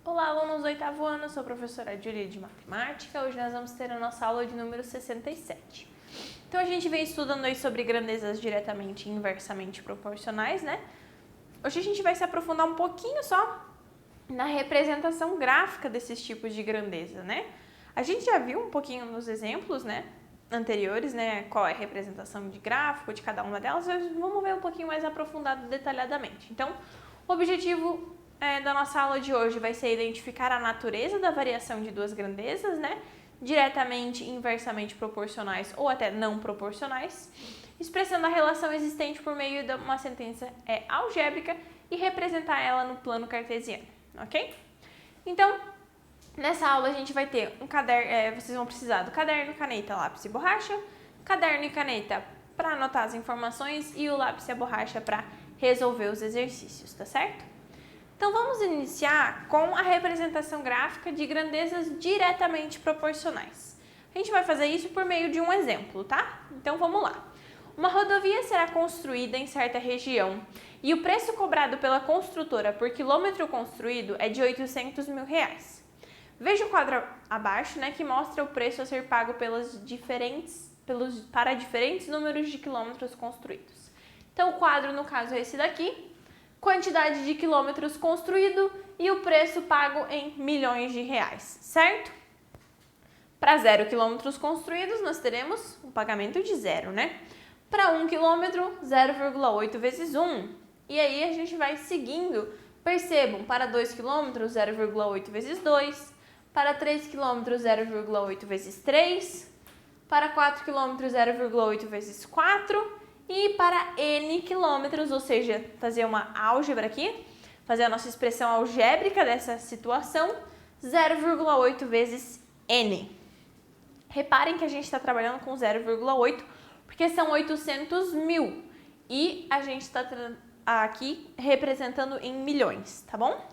Olá, alunos do oitavo ano, eu sou a professora Júlia de Matemática. Hoje nós vamos ter a nossa aula de número 67. Então, a gente vem estudando aí sobre grandezas diretamente e inversamente proporcionais, né? Hoje a gente vai se aprofundar um pouquinho só na representação gráfica desses tipos de grandeza, né? A gente já viu um pouquinho nos exemplos, né, anteriores, né, qual é a representação de gráfico de cada uma delas. Mas vamos ver um pouquinho mais aprofundado, detalhadamente. Então, o objetivo da nossa aula de hoje vai ser identificar a natureza da variação de duas grandezas, né? Diretamente e inversamente proporcionais ou até não proporcionais, expressando a relação existente por meio de uma sentença algébrica e representar ela no plano cartesiano, ok? Então, nessa aula a gente vai ter um caderno, vocês vão precisar do caderno, caneta, lápis e borracha, caderno e caneta para anotar as informações e o lápis e a borracha para resolver os exercícios, tá certo? Então, vamos iniciar com a representação gráfica de grandezas diretamente proporcionais. A gente vai fazer isso por meio de um exemplo, tá? Então, vamos lá. Uma rodovia será construída em certa região e o preço cobrado pela construtora por quilômetro construído é de R$800 mil. Veja o quadro abaixo, né, que mostra o preço a ser pago para diferentes números de quilômetros construídos. Então, o quadro, no caso, é esse daqui. Quantidade de quilômetros construído e o preço pago em milhões de reais, certo? Para 0 quilômetros construídos, nós teremos um pagamento de 0, né? Para 1 quilômetro, 0,8 vezes 1. E aí a gente vai seguindo. Percebam, para 2 quilômetros, 0,8 vezes 2. Para 3 quilômetros, 0,8 vezes 3. Para 4 quilômetros, 0,8 vezes 4. E para N quilômetros, ou seja, fazer uma álgebra aqui, fazer a nossa expressão algébrica dessa situação, 0,8 vezes N. Reparem que a gente está trabalhando com 0,8, porque são 800 mil. E a gente está aqui representando em milhões, tá bom?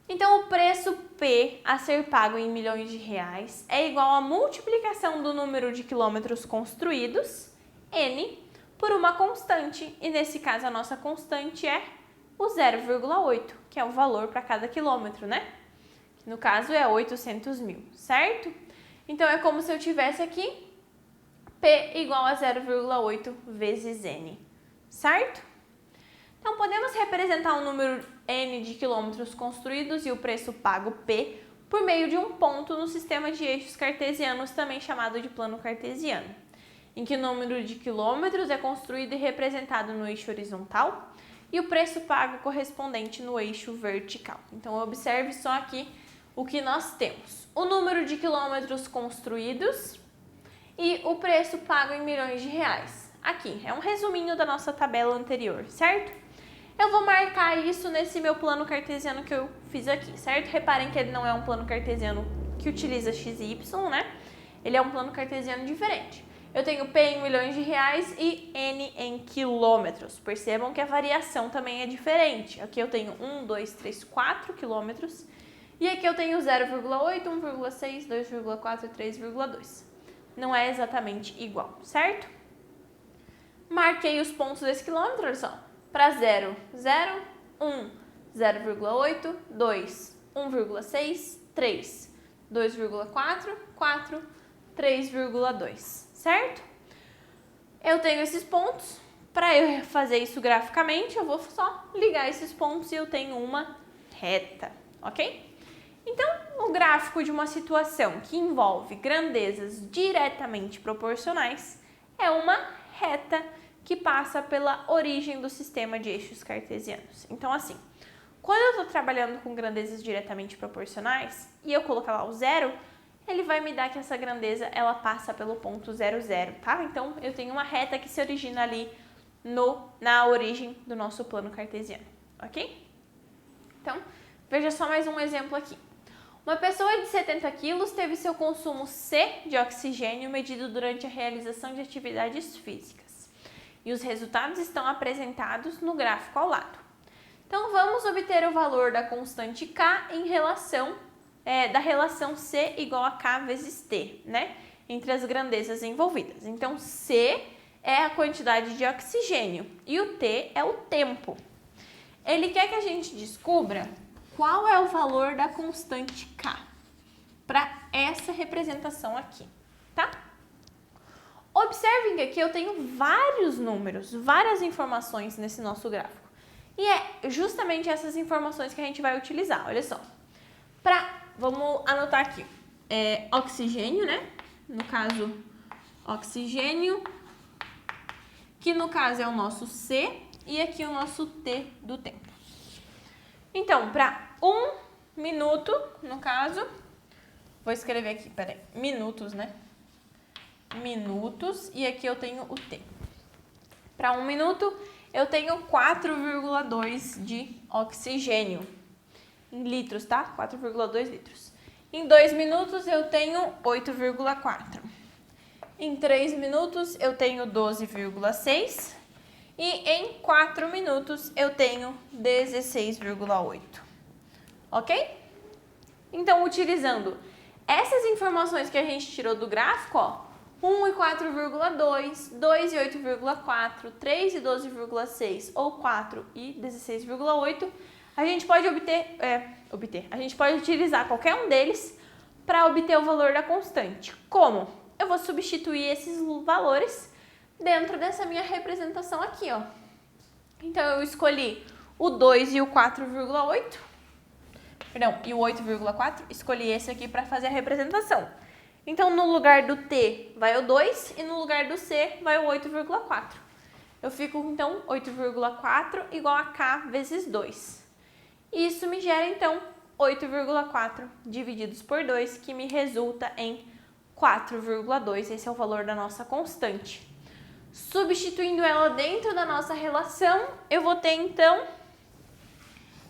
Então, o preço P a ser pago em milhões de reais é igual à multiplicação do número de quilômetros construídos, N, por uma constante, e nesse caso a nossa constante é o 0,8, que é o valor para cada quilômetro, né? Que no caso é 800 mil, certo? Então, é como se eu tivesse aqui P igual a 0,8 vezes N, certo? Então, podemos representar um número N de quilômetros construídos e o preço pago P por meio de um ponto no sistema de eixos cartesianos, também chamado de plano cartesiano, em que o número de quilômetros é construído e representado no eixo horizontal e o preço pago correspondente no eixo vertical. Então, observe só aqui o que nós temos. O número de quilômetros construídos e o preço pago em milhões de reais. Aqui, é um resuminho da nossa tabela anterior, certo? Eu vou marcar isso nesse meu plano cartesiano que eu fiz aqui, certo? Reparem que ele não é um plano cartesiano que utiliza x e y, né? Ele é um plano cartesiano diferente. Eu tenho P em milhões de reais e N em quilômetros. Percebam que a variação também é diferente. Aqui eu tenho 1, 2, 3, 4 quilômetros. E aqui eu tenho 0,8, 1,6, 2,4 e 3,2. Não é exatamente igual, certo? Marquei os pontos desse quilômetro, olha só. Para 0, 0, 1, 0,8, 2, 1,6, 3, 2,4, 4, 3,2. Certo? Eu tenho esses pontos. Para eu fazer isso graficamente, eu vou só ligar esses pontos e eu tenho uma reta, ok? Então, o gráfico de uma situação que envolve grandezas diretamente proporcionais é uma reta que passa pela origem do sistema de eixos cartesianos. Então, assim, quando eu estou trabalhando com grandezas diretamente proporcionais e eu colocar lá o zero, ele vai me dar que essa grandeza ela passa pelo ponto 0, 0, tá? Então, eu tenho uma reta que se origina ali na origem do nosso plano cartesiano, ok? Então, veja só mais um exemplo aqui. Uma pessoa de 70 quilos teve seu consumo C de oxigênio medido durante a realização de atividades físicas. E os resultados estão apresentados no gráfico ao lado. Então, vamos obter o valor da constante K em relação da relação C igual a K vezes T, né? Entre as grandezas envolvidas. Então, C é a quantidade de oxigênio e o T é o tempo. Ele quer que a gente descubra qual é o valor da constante K para essa representação aqui, tá? Observem que aqui eu tenho vários números, várias informações nesse nosso gráfico. E é justamente essas informações que a gente vai utilizar, olha só. Vamos anotar aqui, oxigênio, né? No caso, oxigênio, que no caso é o nosso C, e aqui o nosso T do tempo. Então, para 1 minuto, no caso, vou escrever aqui, peraí, minutos, né? Minutos, e aqui eu tenho o T. Para 1 minuto, eu tenho 4,2 de oxigênio. Em litros, tá? 4,2 litros. Em 2 minutos, eu tenho 8,4. Em 3 minutos, eu tenho 12,6. E em 4 minutos, eu tenho 16,8. Ok? Então, utilizando essas informações que a gente tirou do gráfico, ó, 1 e 4,2, 2 e 8,4, 3 e 12,6 ou 4 e 16,8, a gente pode a gente pode utilizar qualquer um deles para obter o valor da constante. Como? Eu vou substituir esses valores dentro dessa minha representação aqui, ó. Então, eu escolhi o 2 e o 4,8, perdão, e o 8,4, escolhi esse aqui para fazer a representação. Então, no lugar do T vai o 2 e no lugar do C vai o 8,4. Eu fico, então, 8,4 igual a K vezes 2. Isso me gera, então, 8,4 divididos por 2, que me resulta em 4,2. Esse é o valor da nossa constante. Substituindo ela dentro da nossa relação, eu vou ter, então,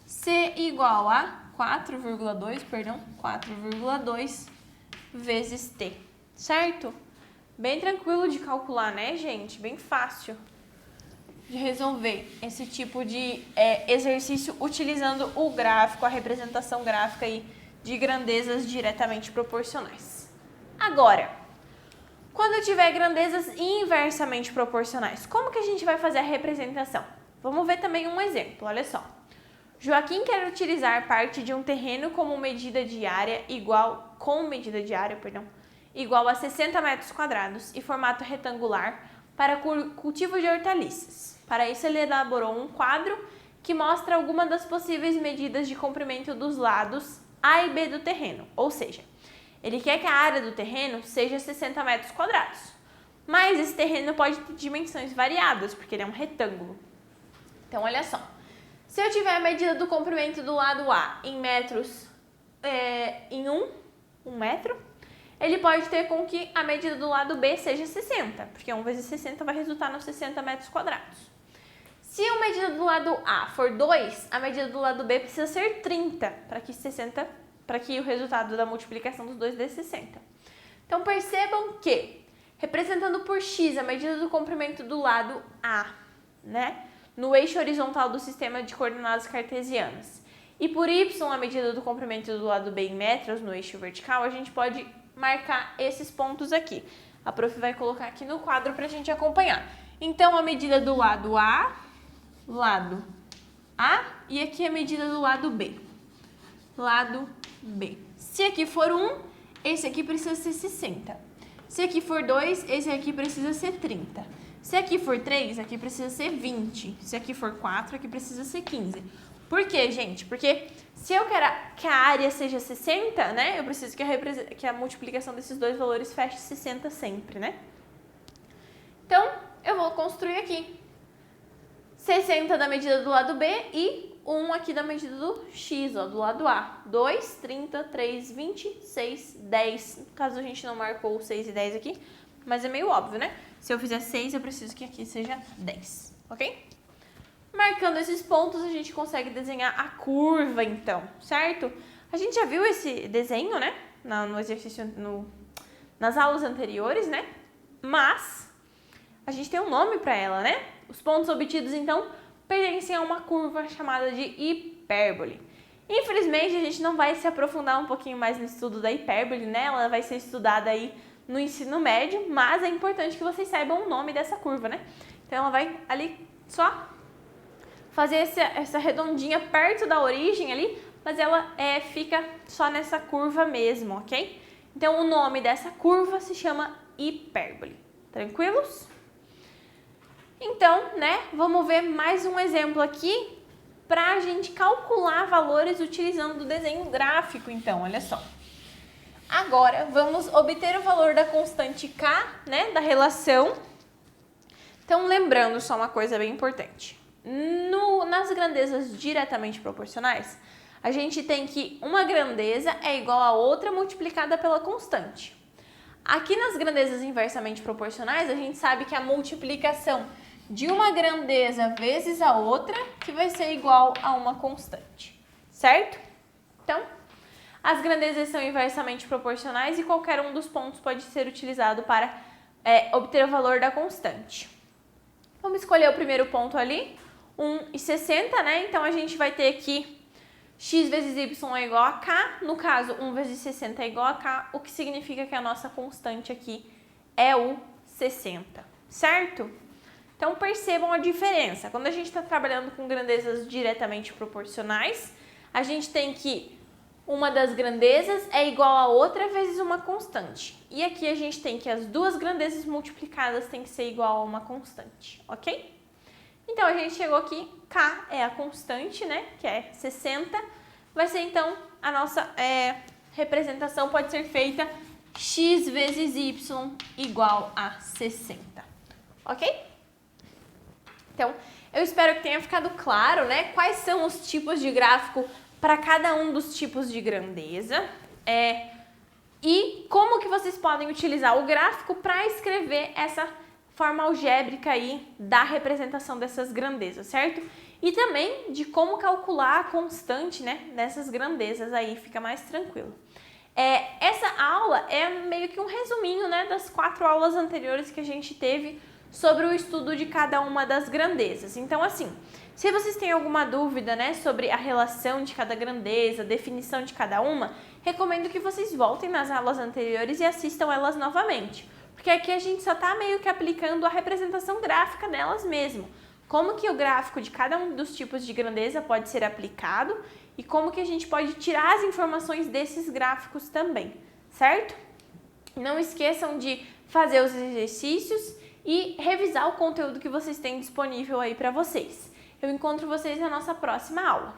C igual a 4,2 vezes T, certo? Bem tranquilo de calcular, né, gente? Bem fácil de resolver esse tipo de exercício utilizando o gráfico, a representação gráfica aí de grandezas diretamente proporcionais. Agora, quando eu tiver grandezas inversamente proporcionais, como que a gente vai fazer a representação? Vamos ver também um exemplo, olha só. Joaquim quer utilizar parte de um terreno como medida de área igual a 60 metros quadrados e formato retangular para cultivo de hortaliças. Para isso, ele elaborou um quadro que mostra algumas das possíveis medidas de comprimento dos lados A e B do terreno, ou seja, ele quer que a área do terreno seja 60 metros quadrados, mas esse terreno pode ter dimensões variadas, porque ele é um retângulo. Então, olha só. Se eu tiver a medida do comprimento do lado A em metros, em 1 metro, ele pode ter com que a medida do lado B seja 60, porque 1 vezes 60 vai resultar nos 60 metros quadrados. Se a medida do lado A for 2, a medida do lado B precisa ser 30, para que o resultado da multiplicação dos dois dê 60. Então, percebam que, representando por x a medida do comprimento do lado A, né? No eixo horizontal do sistema de coordenadas cartesianas, e por y a medida do comprimento do lado B em metros no eixo vertical, a gente pode marcar esses pontos aqui. A prof vai colocar aqui no quadro para a gente acompanhar. Então, a medida do lado A, e aqui a medida do lado B. Se aqui for 1, esse aqui precisa ser 60. Se aqui for 2, esse aqui precisa ser 30. Se aqui for 3, aqui precisa ser 20. Se aqui for 4, aqui precisa ser 15. Por quê, gente? Porque se eu quero que a área seja 60, né? Eu preciso que a multiplicação desses dois valores feche 60 sempre, né? Então, eu vou construir aqui 60 da medida do lado B e 1 aqui da medida do x, ó, do lado A. 2, 30, 3, 20, 6, 10. No caso, a gente não marcou o 6 e 10 aqui, mas é meio óbvio, né? Se eu fizer 6, eu preciso que aqui seja 10, ok? Marcando esses pontos, a gente consegue desenhar a curva, então, certo? A gente já viu esse desenho, né? No exercício, nas aulas anteriores, né? Mas a gente tem um nome para ela, né? Os pontos obtidos, então, pertencem a uma curva chamada de hipérbole. Infelizmente, a gente não vai se aprofundar um pouquinho mais no estudo da hipérbole, né? Ela vai ser estudada aí no ensino médio, mas é importante que vocês saibam o nome dessa curva, né? Então, ela vai ali só fazer essa redondinha perto da origem ali, mas ela fica só nessa curva mesmo, ok? Então, o nome dessa curva se chama hipérbole. Tranquilos? Então, né, vamos ver mais um exemplo aqui para a gente calcular valores utilizando o desenho gráfico. Então, olha só. Agora, vamos obter o valor da constante K, né, da relação. Então, lembrando só uma coisa bem importante. Nas grandezas diretamente proporcionais, a gente tem que uma grandeza é igual a outra multiplicada pela constante. Aqui nas grandezas inversamente proporcionais, a gente sabe que a multiplicação de uma grandeza vezes a outra que vai ser igual a uma constante, certo? Então, as grandezas são inversamente proporcionais e qualquer um dos pontos pode ser utilizado para obter o valor da constante. Vamos escolher o primeiro ponto ali, 1,60, né? Então, a gente vai ter aqui x vezes y é igual a k, no caso, 1 vezes 60 é igual a k, o que significa que a nossa constante aqui é o 60, certo? Então, percebam a diferença. Quando a gente está trabalhando com grandezas diretamente proporcionais, a gente tem que uma das grandezas é igual a outra vezes uma constante. E aqui a gente tem que as duas grandezas multiplicadas tem que ser igual a uma constante, ok? Então, a gente chegou aqui, k é a constante, né, que é 60. Vai ser, então, a nossa representação pode ser feita x vezes y igual a 60, ok? Então, eu espero que tenha ficado claro, né, quais são os tipos de gráfico para cada um dos tipos de grandeza e como que vocês podem utilizar o gráfico para escrever essa forma algébrica aí da representação dessas grandezas, certo? E também de como calcular a constante, né, dessas grandezas aí, fica mais tranquilo. Essa aula é meio que um resuminho, né, das 4 aulas anteriores que a gente teve sobre o estudo de cada uma das grandezas. Então, assim, se vocês têm alguma dúvida, né, sobre a relação de cada grandeza, definição de cada uma, recomendo que vocês voltem nas aulas anteriores e assistam elas novamente. Porque aqui a gente só está meio que aplicando a representação gráfica delas mesmo. Como que o gráfico de cada um dos tipos de grandeza pode ser aplicado e como que a gente pode tirar as informações desses gráficos também, certo? Não esqueçam de fazer os exercícios e revisar o conteúdo que vocês têm disponível aí para vocês. Eu encontro vocês na nossa próxima aula.